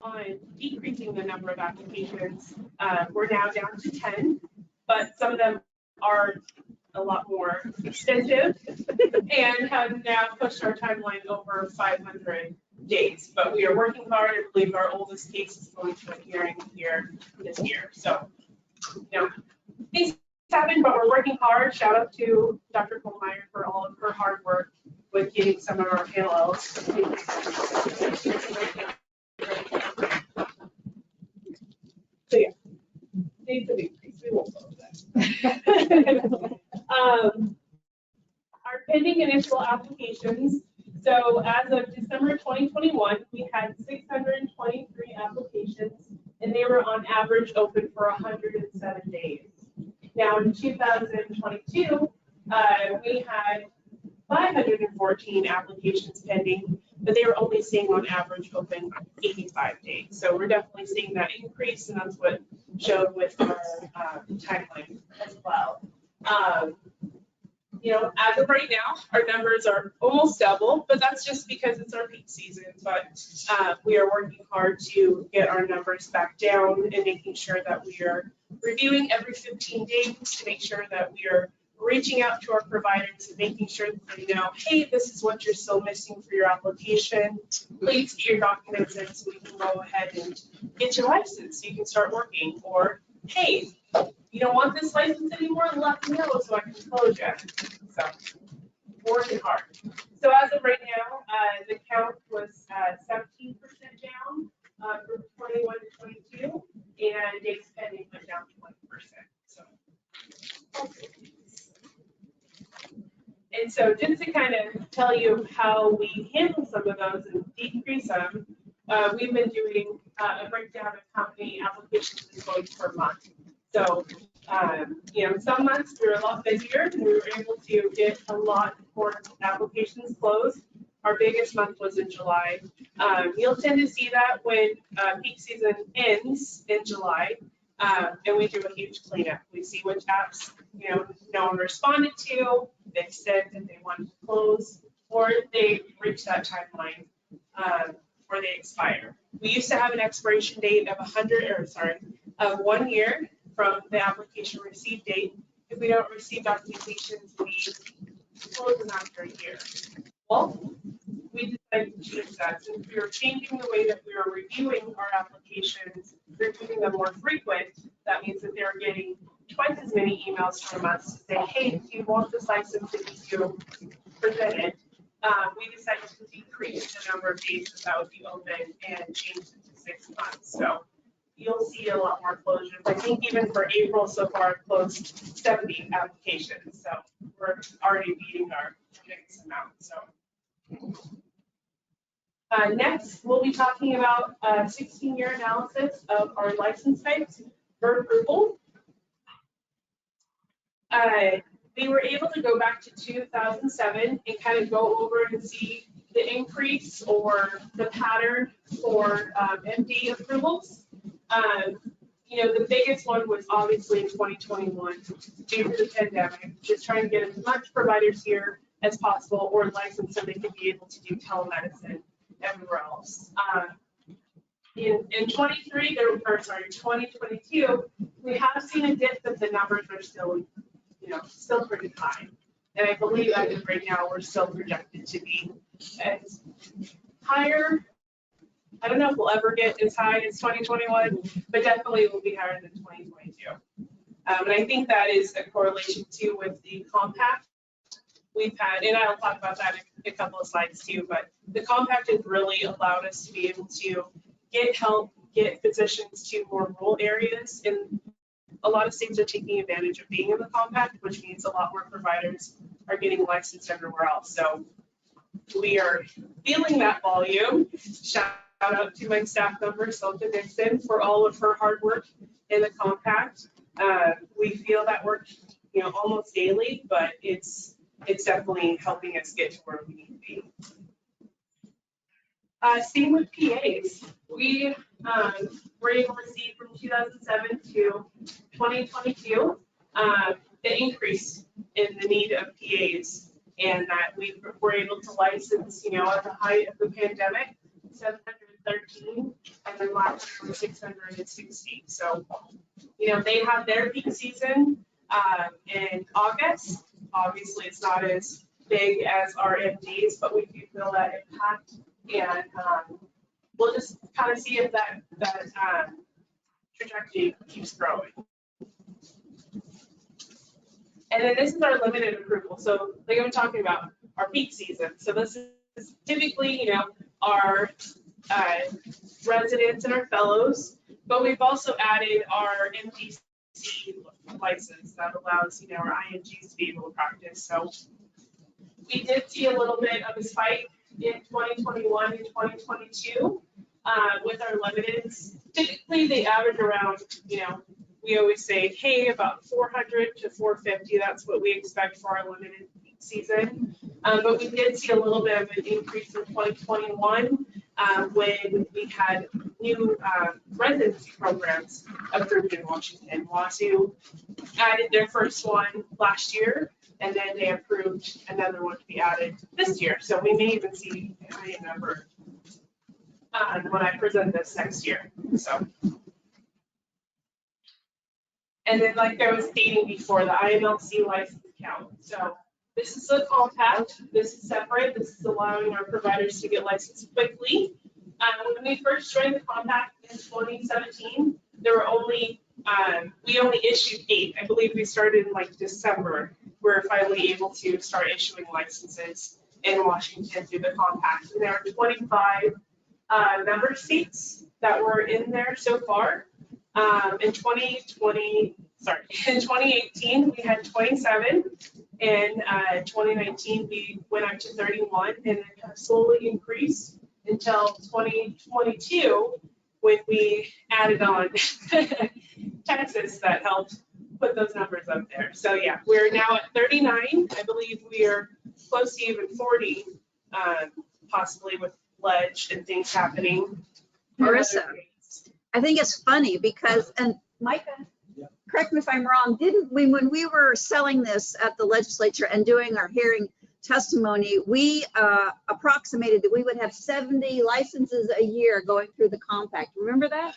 on decreasing the number of applications. We're now down to 10, but some of them are a lot more extensive and have now pushed our timeline over 500 days. But we are working hard. I believe our oldest case is going to a hearing here this year. So, you know, things happen, but we're working hard. Shout out to Dr. Kohlmeyer for all of her hard work with getting some of our KOLs. So yeah, needs of increase. We won't go that. Our pending initial applications. So as of December 2021, we had 623 applications, and they were on average open for 107 days. Now in 2022, we had 514 applications pending, but they were only seeing on average open 85 days. So we're definitely seeing that increase, and that's what showed with our timeline as well. You know, as of right now, our numbers are almost double, but that's just because it's our peak season. But we are working hard to get our numbers back down and making sure that we are reviewing every 15 days to make sure that we are reaching out to our providers and making sure that they know, hey, this is what you're still missing for your application. Please get your documents in so we can go ahead and get your license so you can start working. Or, hey, you don't want this license anymore, let me know so I can close you. So, working hard. So as of right now, the count was 17% down from 21 to 22, and days pending went down 20%. So, and so just to kind of tell you how we handle some of those and decrease them, we've been doing a breakdown of how many applications we closed per month. So, you know, some months we were a lot busier and we were able to get a lot more applications closed. Our biggest month was in July. You'll tend to see that when peak season ends in July, and we do a huge cleanup. We see which apps, you know, no one responded to, they said that they wanted to close, or they reach that timeline or they expire. We used to have an expiration date of 1 year from the application receipt date. If we don't receive documentations, we close them after a year. Well, we decided to change that. Since we were changing the way that we were reviewing our applications, we're keeping them more frequent. That means that they're getting twice as many emails from us to say, hey, if you want this license that you presented, we decided to decrease the number of days that would be open and change it to 6 months. So you'll see a lot more closures. I think even for April so far, I've closed 70 applications. So we're already beating our biggest amount. So next, we'll be talking about a 16-year analysis of our license types for approval. We were able to go back to 2007 and kind of go over and see the increase or the pattern for MD approvals. You know, the biggest one was obviously in 2021 due to the pandemic, just trying to get as much providers here as possible or licensed so they could be able to do telemedicine everywhere else. In 2022, we have seen a dip, but the numbers are still, you know, still pretty high. And I believe that right now we're still projected to be as higher. I don't know if we'll ever get as high as 2021, but definitely will be higher than 2022. And I think that is a correlation too with the compact we've had, and I'll talk about that in a couple of slides too, but the compact has really allowed us to be able to get help, get physicians to more rural areas. And a lot of states are taking advantage of being in the compact, which means a lot more providers are getting licensed everywhere else. So we are feeling that volume. Shout out to my staff member, Sulta Dixon, for all of her hard work in the compact. We feel that work, you know, almost daily, but it's definitely helping us get to where we need to be. Same with PAs. We were able to see from 2007 to 2022 the increase in the need of PAs, and that we were able to license, you know, at the height of the pandemic, 700 613, and then last year was 660. So, they have their peak season in August. Obviously, it's not as big as our MDs, but we do feel that impact, and we'll just kind of see if that trajectory keeps growing. And then this is our limited approval. So like I'm talking about, our peak season. So this is typically, our residents and our fellows, but we've also added our MDC license that allows, our INGs to be able to practice. So we did see a little bit of a spike in 2021 and 2022 with our limiteds. Typically, they average around, we always say, hey, about 400 to 450. That's what we expect for our limited season. But we did see a little bit of an increase in 2021 when we had new residency programs approved in Washington. WASU added their first one last year, and then they approved another one to be added this year. So we may even see a higher number when I present this next year. So. And then, like I was stating before, the IMLC license count. So this is a compact. This is separate. This is allowing our providers to get licensed quickly. When we first joined the compact in 2017, there were only we only issued 8. I believe we started in like December. We're finally able to start issuing licenses in Washington through the compact. And there are 25 member states that were in there so far. In 2018, we had 27. In 2019, we went up to 31, and it kind of slowly increased until 2022, when we added on Texas that helped put those numbers up there. So yeah, we're now at 39. I believe we are close to even 40, possibly with Ledge and things happening. Marissa, I think it's funny because, and Micah, correct me if I'm wrong, didn't we, when we were selling this at the legislature and doing our hearing testimony, we approximated that we would have 70 licenses a year going through the compact. Remember that?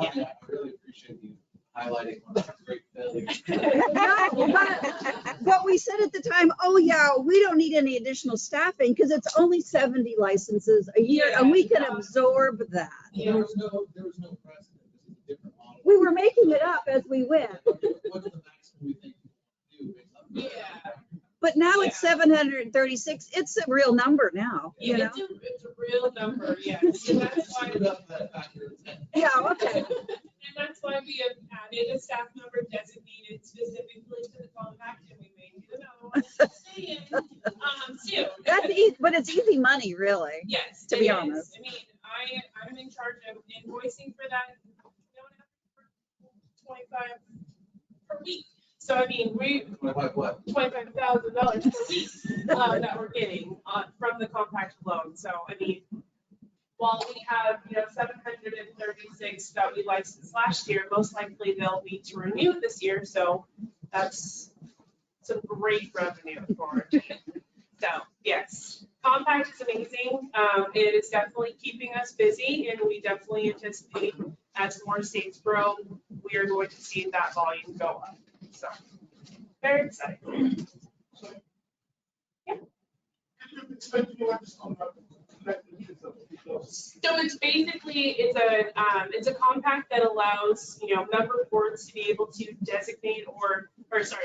Yeah. I really appreciate you highlighting one of our great failures. But we said at the time, oh yeah, we don't need any additional staffing because it's only 70 licenses a year, and we can absorb that. There was no precedent. This is a different model. We were making it up as we went. What's the maximum we think we can do based on the But now it's 736. It's a real number now. You know? It's a real number, yes. And that's why. Yeah, okay. And that's why we have added a staff member designated specifically to the compact, and we may do another one soon. But it's easy money, really. Yes, to be honest. I mean, I'm in charge of invoicing for that. 25 per week. So I mean, $25,000 per week that we're getting from the compact alone. So I mean, while we have 736 that we licensed last year, most likely they'll be to renew this year. So that's some great revenue for it. So yes, compact is amazing. It is definitely keeping us busy, and we definitely anticipate as more states grow, we are going to see that volume go up. So very exciting. Yeah. So it's basically it's a compact that allows member boards to be able to designate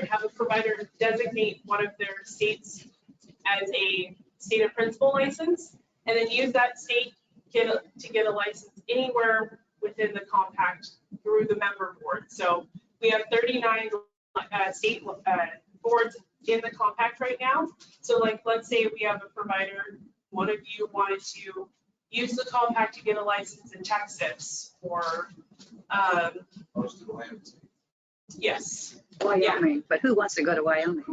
have a provider designate one of their states as a state of principal license, and then use that state to get a license anywhere within the compact through the member board. So we have 39 state boards in the compact right now. So like, let's say we have a provider, one of you wanted to use the compact to get a license in Texas or Most of the land. Yes. Wyoming, but who wants to go to Wyoming?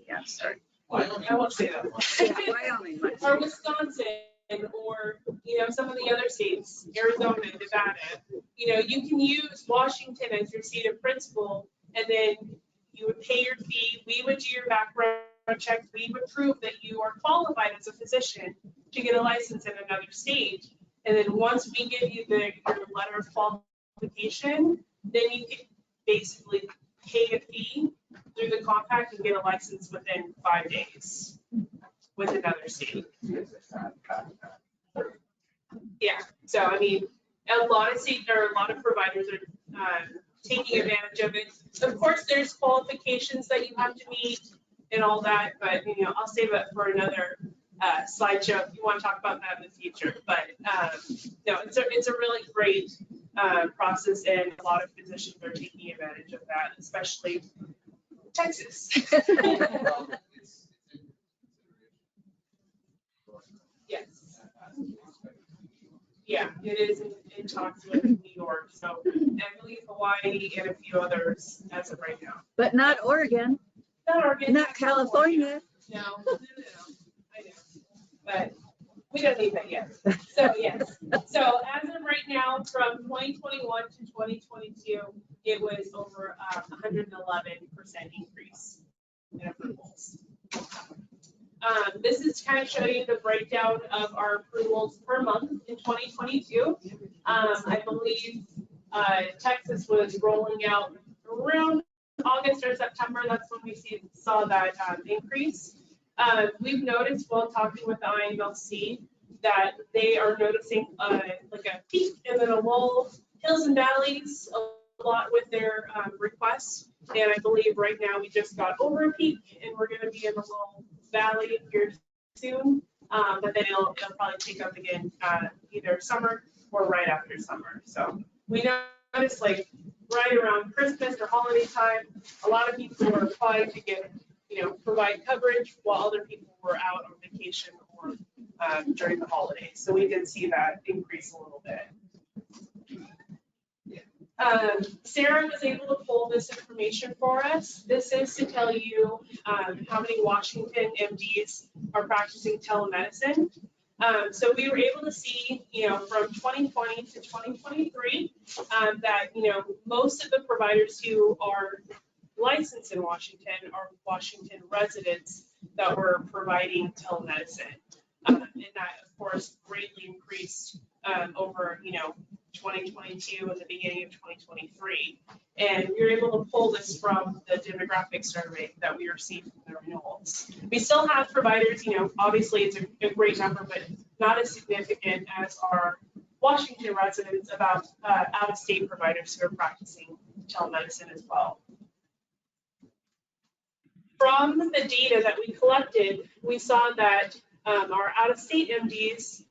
Yeah, sorry. Wyoming. I won't say that one. Yeah, Wyoming. Or Wisconsin, or some of the other states, Arizona, Nevada. You can use Washington as your state of principal, and then you would pay your fee. We would do your background check. We would prove that you are qualified as a physician to get a license in another state, And then once we give you your letter of qualification, then you can basically pay a fee through the compact and get a license within 5 days with another state. Yeah, so I mean, a lot of providers are taking advantage of it. Of course, there's qualifications that you have to meet and all that, but I'll save it for another slideshow if you want to talk about that in the future. But no, it's a really great process, and a lot of physicians are taking advantage of that, especially Texas. Yes. Yeah, it is in talks with New York, so I believe Hawaii and a few others as of right now. But not Oregon, Not Oregon. not California. No, I know, but we don't need that yet. So yes, so as of right now, from 2021 to 2022, it was over 111% increase in approvals. This is kind of show you the breakdown of our approvals per month in 2022. I believe Texas was rolling out around August or September. That's when we saw that increase. We've noticed while talking with the IMLC that they are noticing like a peak and then a lull, hills and valleys a lot with their requests. And I believe right now we just got over a peak and we're going to be in a lull valley here soon. But then it'll probably take up again either summer or right after summer. So we noticed like right around Christmas or holiday time, a lot of people were applying to get, provide coverage while other people were out on vacation or during the holidays. So we did see that increase a little bit. Sarah was able to pull this information for us. This is to tell you how many Washington MDs are practicing telemedicine. So we were able to see, from 2020 to 2023, that, most of the providers who are licensed in Washington are Washington residents that were providing telemedicine. And that, of course, greatly increased over, 2022 and the beginning of 2023. And we were able to pull this from the demographic survey that we received from the renewals. We still have providers, obviously it's a great number, but not as significant as our Washington residents about out-of-state providers who are practicing telemedicine as well. From the data that we collected, we saw that our out-of-state MDs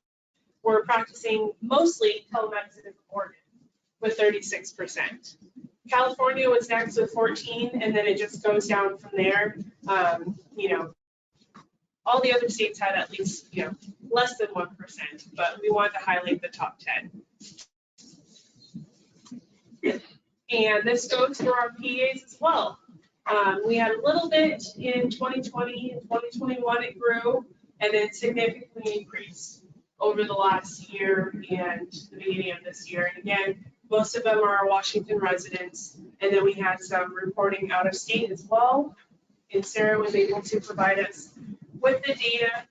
were practicing mostly telemedicine in Oregon with 36%. California was next with 14, and then it just goes down from there. All the other states had at least, less than 1%, but we wanted to highlight the top 10. And this goes for our PAs as well. We had a little bit in 2020 and 2021, it grew, and then significantly increased over the last year and the beginning of this year. And again, most of them are Washington residents. And then we had some reporting out of state as well. And Sarah was able to provide us with the data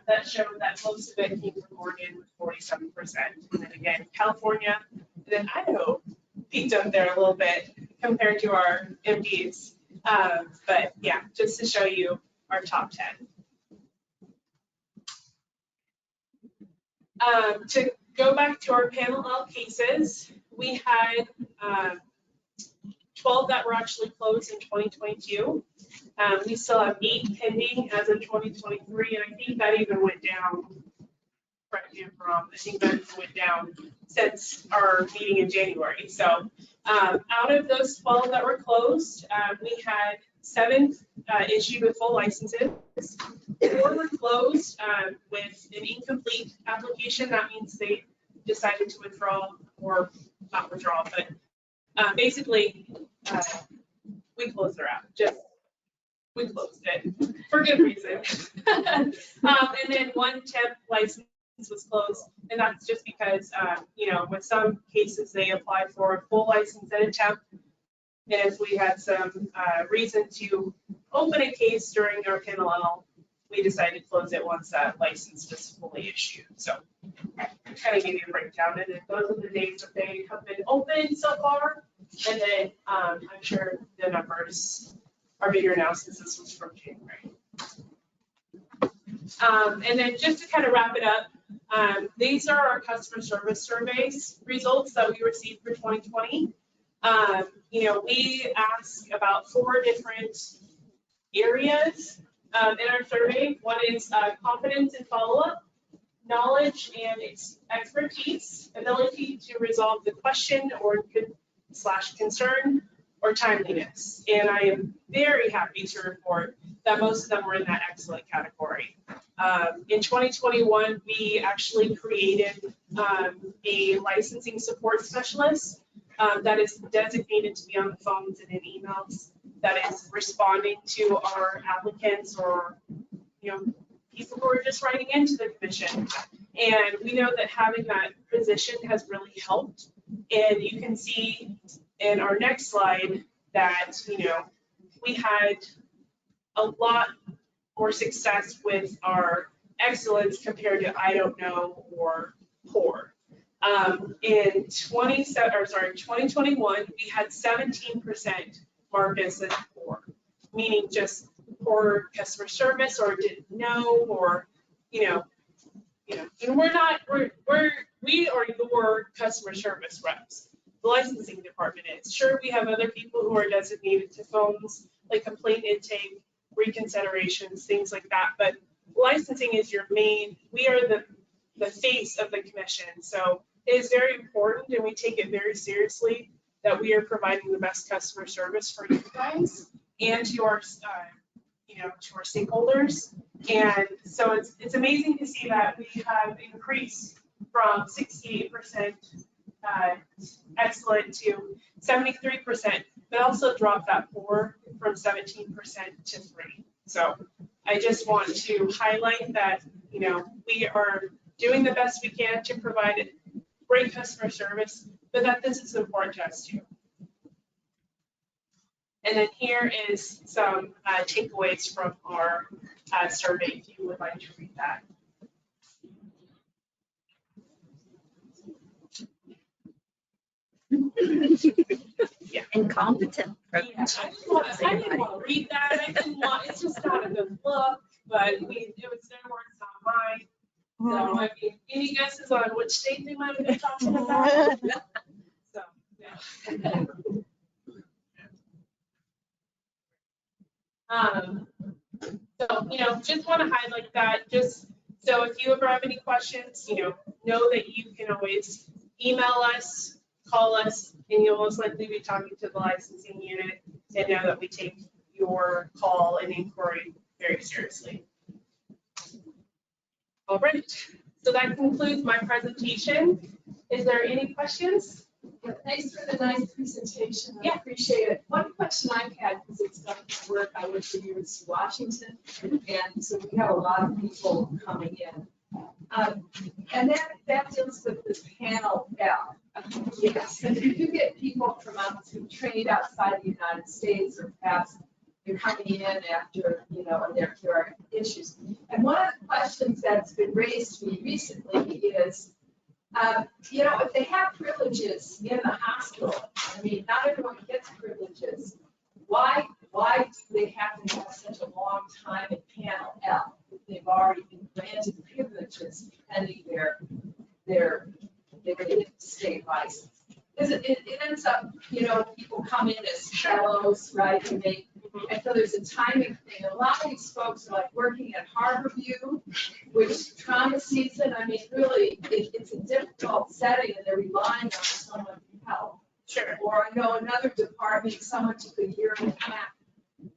that showed that most of it came from Oregon with 47%. And then again, California, and then Idaho peaked up there a little bit compared to our MDs. But yeah, just to show you our top 10. To go back to our panel L cases, we had 12 that were actually closed in 2022. We still have 8 pending as of 2023, and I think that even went down. Correct me if I'm wrong. I think that even went down since our meeting in January. So out of those 12 that were closed, we had 7 issued with full licenses. 4 were closed with an incomplete application. That means they decided to withdraw or not withdraw, but basically we closed their app. We closed it for good reason. And then 1 temp license was closed, and that's just because with some cases they apply for a full license and a temp. And if we had some reason to open a case during our panel L, we decided to close it once that license was fully issued. So kind of give you a breakdown, and then those are the days that they have been open so far. And then I'm sure the numbers are bigger now since this was from January. And then just to kind of wrap it up, these are our customer service surveys results that we received for 2020. We asked about 4 different areas in our survey. One is confidence in follow-up, knowledge and expertise, ability to resolve the question or concern, or timeliness. And I am very happy to report that most of them were in that excellent category. In 2021, we actually created a licensing support specialist that is designated to be on the phones and in emails, that is responding to our applicants or people who are just writing into the commission. And we know that having that position has really helped. And you can see in our next slide that, we had a lot more success with our excellence compared to I don't know or poor. In 2021, we had 17% marked as poor, meaning just poor customer service or didn't know, or and we are your customer service reps. The licensing department is. Sure, we have other people who are designated to phones, like complaint intake, reconsiderations, things like that. But licensing is your main, we are the face of the commission. So it is very important, and we take it very seriously that we are providing the best customer service for you guys and to our to our stakeholders. And so it's amazing to see that we have increased from 68% excellent to 73%, but also dropped that poor from 17% to 3. So I just want to highlight that, we are doing the best we can to provide great customer service, but that this is important to us too. And then here is some takeaways from our survey, if you would like to read that. Yeah. Incompetent. Yeah, I didn't want to read that. It's just not a good look, but it was their words, not mine. So, any guesses on which state they might have been talking about? So, yeah. Just want to highlight that. Just so if you ever have any questions, know that you can always email us, call us, and you'll most likely be talking to the licensing unit, and know that we take your call and inquiry very seriously. All right, so that concludes my presentation. Is there any questions? Yeah, thanks for the nice presentation. Yeah. I appreciate it. One question I've had, because it's done work, I went to University of Washington, and so we have a lot of people coming in. And that deals with this panel L. Yes, and if you get people from out who trade outside the United States, or perhaps you're coming in after, and there are issues. And one of the questions that's been raised to me recently is, if they have privileges in the hospital, not everyone gets privileges. Why do they have to have such a long time in panel L if they've already been granted privileges pending their state license? Because it ends up, people come in as fellows, right? And so there's a timing thing. A lot of these folks are like working at Harborview, which trauma season, really, it's a difficult setting, and they're relying on someone to help. Sure. Or I know another department, someone took a year and a half. It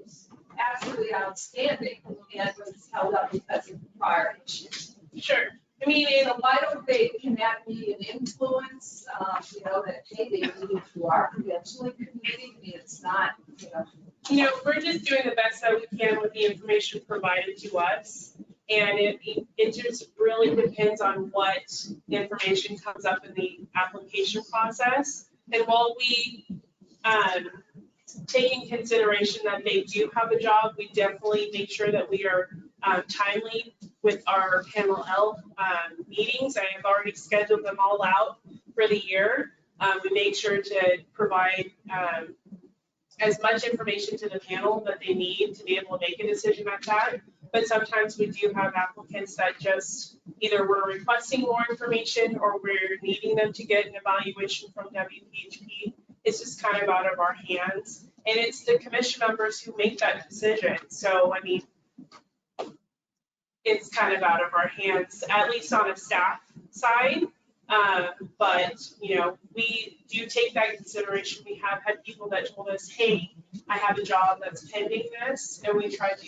was absolutely outstanding, and was held up because of prior issues. Sure. So why don't can that be an influence, that, hey, they need to our credentialing committee? It's not, we're just doing the best that we can with the information provided to us. And it just really depends on what information comes up in the application process. And while we take in consideration that they do have a job, we definitely make sure that we are timely with our Panel L meetings. I have already scheduled them all out for the year. We make sure to provide as much information to the panel that they need to be able to make a decision at that. But sometimes we do have applicants that just either we're requesting more information or we're needing them to get an evaluation from WPHP. It's just kind of out of our hands. And it's the commission members who make that decision. So, I mean, it's kind of out of our hands, at least on a staff side. But, you know, we do take that into consideration. We have had people that told us, hey, I have a job that's pending this, and we try to,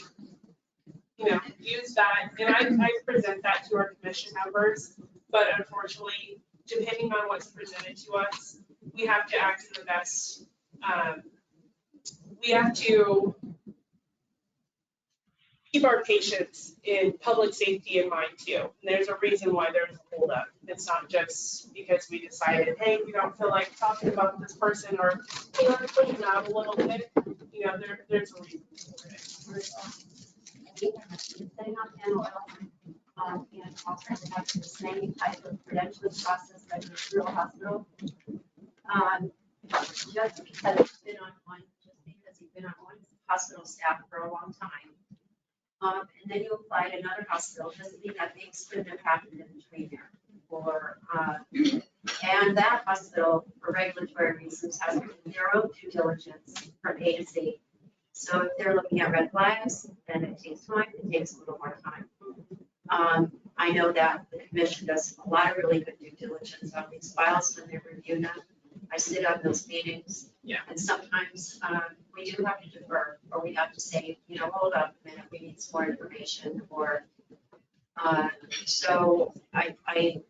you know, use that. And I present that to our commission members, but unfortunately, depending on what's presented to us, we have to act in the best. We have to keep our patients in public safety in mind too. And there's a reason why there's a holdup. It's not just because we decided, hey, we don't feel like talking about this person, or hey, let's push them out a little bit. You know, there's a reason for it. Setting up Panel L, and also have the same type of credentialing process that the rural hospital. Just because it's been on one, just because you've been on one hospital staff for a long time. And then you apply at another hospital, doesn't mean that things couldn't have happened in between there. Or, and that hospital, for regulatory reasons, has their own due diligence from A to Z. So if they're looking at red flags, then it takes time, it takes a little more time. I know that the commission does a lot of really good due diligence on these files when they review them. I sit on those meetings. Yeah. And sometimes we do have to defer, or we have to say, you know, hold up a minute, we need some more information, or so I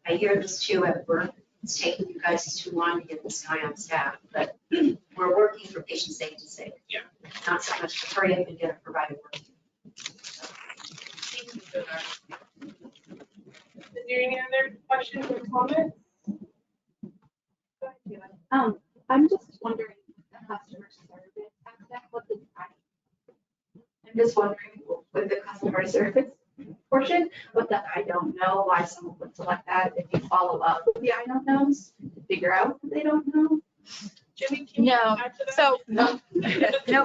hear this too at work. It's taking you guys too long to get this guy on staff, but we're working for patient safety's sake. Yeah. Not so much to hurry up and get a provider working. Thank you for that. Is there any other questions or comments? Go ahead, Kayla. I'm just wondering, the customer service aspect, what the, I'm just wondering with the customer service portion, what the I don't know, why someone would select that, if you follow up with the I don't knows, to figure out what they don't know. Jimmy, can you No. add to that? So, No,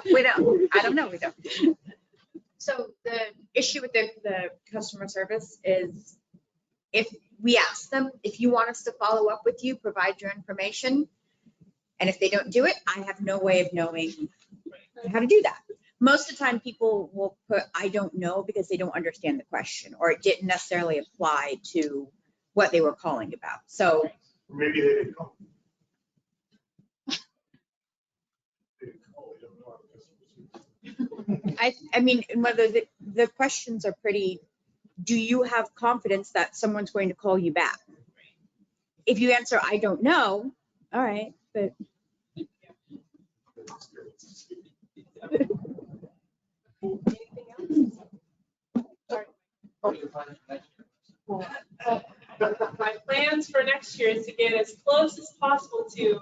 we don't. I don't know, we don't. so the issue with the customer service is if we ask them, if you want us to follow up with you, provide your information. And if they don't do it, I have no way of knowing how to do that. Most of the time, people will put, I don't know, because they don't understand the question, or it didn't necessarily apply to what they were calling about. So Maybe they didn't call. They didn't call, they don't know our customer service. I mean, whether the questions are pretty, do you have confidence that someone's going to call you back? If you answer, I don't know, all right, but Anything else? Sorry. My plans for next year is to get as close as possible to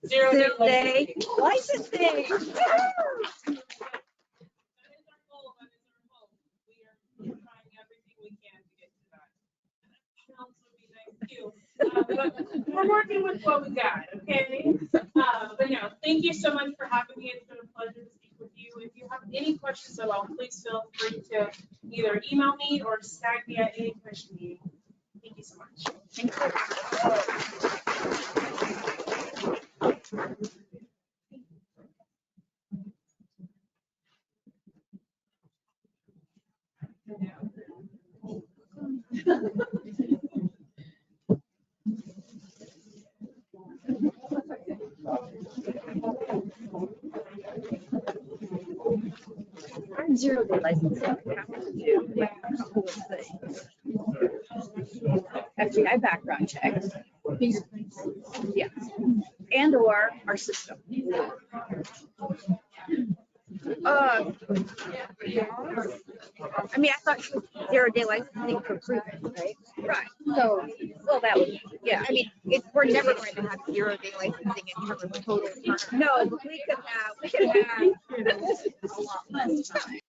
0 day. Zero day license day. That is our goal, that is our goal. We are trying everything we can to get to that. Else would be nice too. But we're working with what we got, okay? But no, thank you so much for having me. It's been a pleasure to speak with you. If you have any questions at all, please feel free to either email me or snag me at any commission meeting. Thank you so much. Our 0 day license. Have to do a couple of things. FBI background check. Yeah. And or our system. I mean, I thought she was 0 day licensing for proven, right? Right. So, Well, that would, yeah. I mean, we're never going to have 0 day licensing and cover the total. No, but we could have a lot less time.